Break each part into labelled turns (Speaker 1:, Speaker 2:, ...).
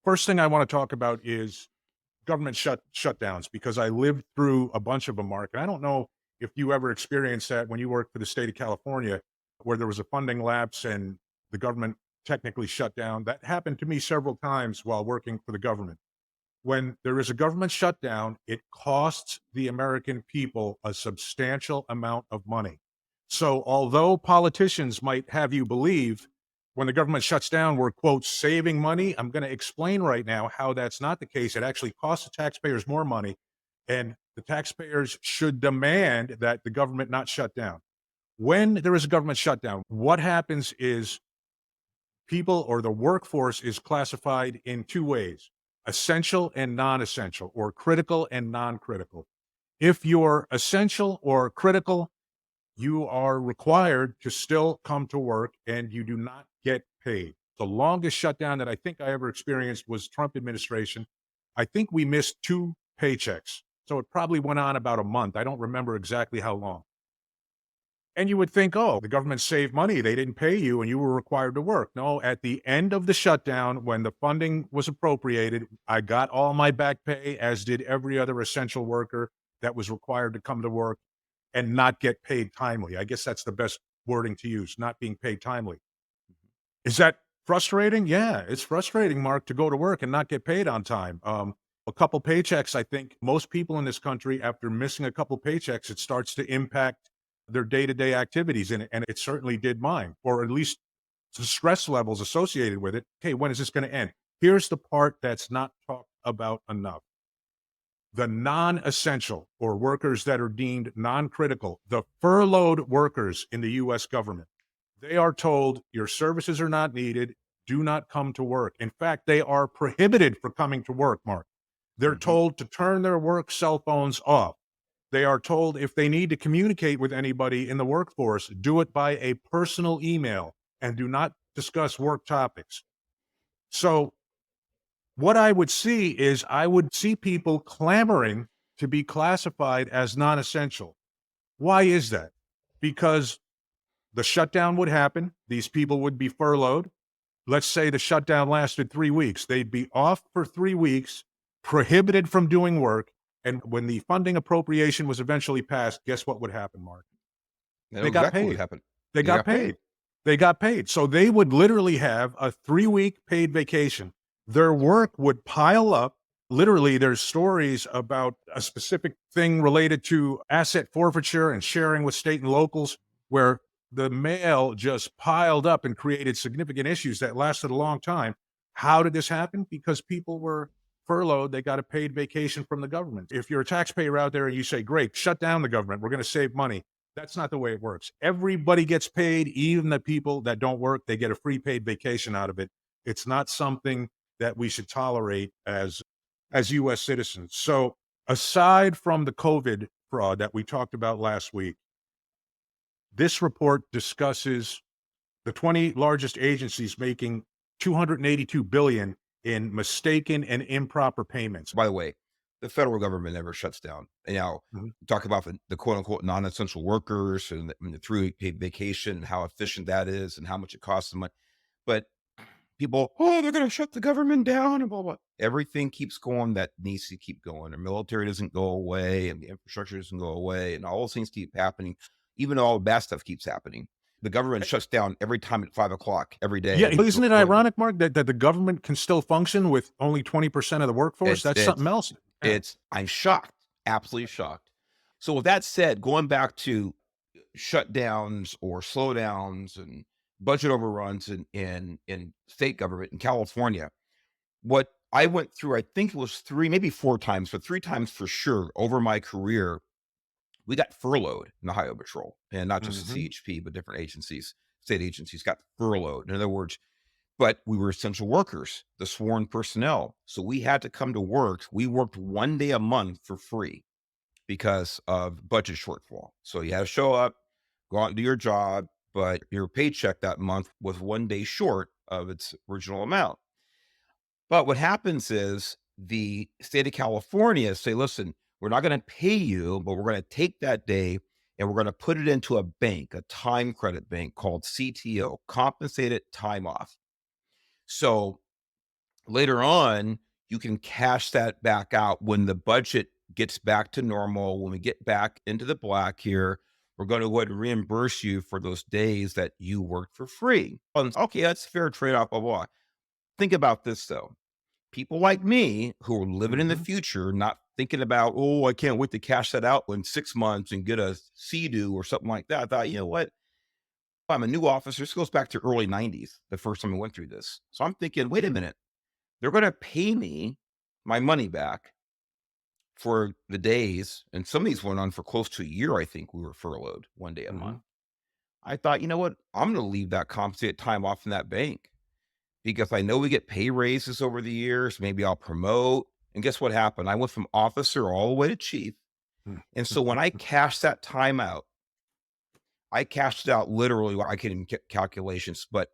Speaker 1: First thing I want to talk about is government shutdowns because I lived through a bunch of them, Mark. And I don't know if you ever experienced that when you worked for the state of California, where there was a funding lapse and the government technically shut down. That happened to me several times while working for the government. When there is a government shutdown, it costs the American people a substantial amount of money. So, although politicians might have you believe when the government shuts down, we're, quote, saving money, I'm going to explain right now how that's not the case. It actually costs the taxpayers more money, and the taxpayers should demand that the government not shut down. When there is a government shutdown, what happens is people or the workforce is classified in two ways: essential and non essential, or critical and non critical. If you're essential or critical, you are required to still come to work and you do not get paid. The longest shutdown that I think I ever experienced was Trump administration. I think we missed two paychecks. So it probably went on about a month. I don't remember exactly how long. And you would think, oh, the government saved money. They didn't pay you and you were required to work. No, at the end of the shutdown, when the funding was appropriated, I got all my back pay, as did every other essential worker that was required to come to work and not get paid timely. I guess that's the best wording to use, not being paid timely. Is that frustrating? Yeah, it's frustrating, Mark, to go to work and not get paid on time. A couple paychecks, I think most people in this country, after missing a couple paychecks, it starts to impact their day-to-day activities, and it certainly did mine, or at least the stress levels associated with it. Okay, when is this going to end? Here's the part that's not talked about enough: the non-essential, or workers that are deemed non-critical, the furloughed workers in the US government. They are told your services are not needed, do not come to work. In fact, they are prohibited from coming to work, Mark. They're
Speaker 2: Hmm.
Speaker 1: told to turn their work cell phones off. They are told if they need to communicate with anybody in the workforce, do it by a personal email and do not discuss work topics. So what I would see is I would see people clamoring to be classified as non-essential. Why is that? Because the shutdown would happen. These people would be furloughed. Let's say the shutdown lasted 3 weeks. They'd be off for 3 weeks, prohibited from doing work. And when the funding appropriation was eventually passed, guess what would happen, Mark?
Speaker 2: I know
Speaker 1: They got
Speaker 2: exactly what
Speaker 1: paid.
Speaker 2: happened.
Speaker 1: They
Speaker 2: They
Speaker 1: got
Speaker 2: got paid.
Speaker 1: paid. They got paid. So they would literally have a 3-week paid vacation. Their work would pile up. Literally, there's stories about a specific thing related to asset forfeiture and sharing with state and locals where the mail just piled up and created significant issues that lasted a long time. How did this happen? Because people were furloughed. They got a paid vacation from the government. If you're a taxpayer out there and you say, great, shut down the government, we're going to save money. That's not the way it works. Everybody gets paid, even the people that don't work, they get a free paid vacation out of it. It's not something that we should tolerate as US citizens. So, aside from the COVID fraud that we talked about last week, this report discusses the 20 largest agencies making 282 billion in mistaken and improper payments.
Speaker 2: By the way, the federal government never shuts down. And now,
Speaker 1: Mhm.
Speaker 2: talk about the quote unquote non-essential workers and the 3 week paid vacation, and how efficient that is and how much it costs them money. But people, oh, they're going to shut the government down and blah, blah. Everything keeps going that needs to keep going. The military doesn't go away and the infrastructure doesn't go away. And all those things keep happening, even though all the bad stuff keeps happening. The government shuts down every time at 5 o'clock every
Speaker 1: Yeah,
Speaker 2: day.
Speaker 1: isn't it ironic, Mark, that the government can still function with only 20% of the workforce?
Speaker 2: It's
Speaker 1: That's something
Speaker 2: it's
Speaker 1: else. Yeah.
Speaker 2: it's I'm shocked, absolutely shocked. So with that said, going back to shutdowns or slowdowns and budget overruns in state government in California, what I went through, I think it was 3, maybe 4 times, but 3 times for sure over my career, we got furloughed in the Highway Patrol, and not just the
Speaker 1: Mhm.
Speaker 2: CHP, but different agencies, state agencies got furloughed. In other words, but we were essential workers, the sworn personnel. So we had to come to work. We worked 1 day a month for free because of budget shortfall. So you had to show up, go out and do your job, but your paycheck that month was 1 day short of its original amount. But what happens is the state of California say, listen, we're not going to pay you, but we're going to take that day and we're going to put it into a bank, a time credit bank called CTO, compensated time off. So Later on, you can cash that back out when the budget gets back to normal. When we get back into the black here, we're going to go ahead and reimburse you for those days that you worked for free. Okay, that's a fair trade off, blah, blah. Think about this though. People like me who are living in the
Speaker 1: Hmm.
Speaker 2: future, not thinking about, oh, I can't wait to cash that out in 6 months and get a CDU or something like that. I thought, you know what? I'm a new officer. This goes back to early 90s, the first time we went through this. So I'm thinking, wait a minute, they're going to pay me my money back for the days. And some of these went on for close to a year. I think we were furloughed one day a
Speaker 1: Hmm.
Speaker 2: month. I thought, you know what? I'm going to leave that compensated time off in that bank because I know we get pay raises over the years. Maybe I'll promote. And guess what happened? I went from officer all the way to chief. And so when I cashed that time out, I cashed it out literally, well, I can't even get calculations, but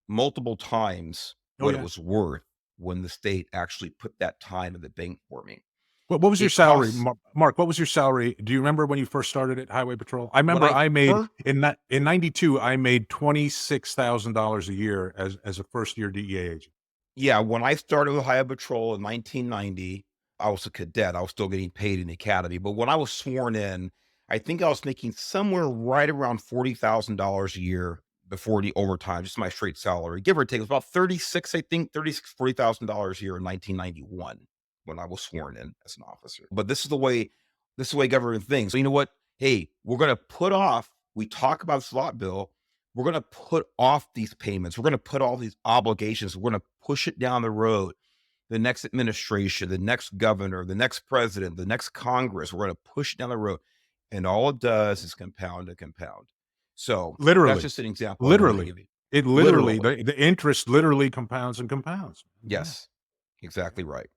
Speaker 2: multiple times
Speaker 1: Oh
Speaker 2: what it
Speaker 1: yeah.
Speaker 2: was worth when the state actually put that time in the bank for me.
Speaker 1: What was your
Speaker 2: It
Speaker 1: salary,
Speaker 2: costs
Speaker 1: Mark? What was your salary? Do you remember when you first started at Highway Patrol? I
Speaker 2: when
Speaker 1: remember
Speaker 2: I
Speaker 1: I made
Speaker 2: first
Speaker 1: in '92. I made $26,000 a year as a first year DEA agent.
Speaker 2: yeah, when I started with Highway Patrol in 1990, I was a cadet. I was still getting paid in the academy, but when I was sworn in, I think I was making somewhere right around $40,000 a year before the overtime, just my straight salary, give or take. It was about 36, I think, 36, $40,000 a year in 1991 when I was sworn in as an officer. But this is the way government thinks. So you know what? Hey, we're going to put off, we talk about this a lot, Bill. We're going to put off these payments. We're going to put all these obligations. We're going to push it down the road. The next administration, the next governor, the next president, the next Congress, we're going to push it down the road. And all it does is compound and compound. So that's
Speaker 1: Literally,
Speaker 2: just an example I wanted to
Speaker 1: literally,
Speaker 2: give you.
Speaker 1: it literally
Speaker 2: Literally.
Speaker 1: the interest literally compounds and compounds. Yeah.
Speaker 2: Yes, exactly right.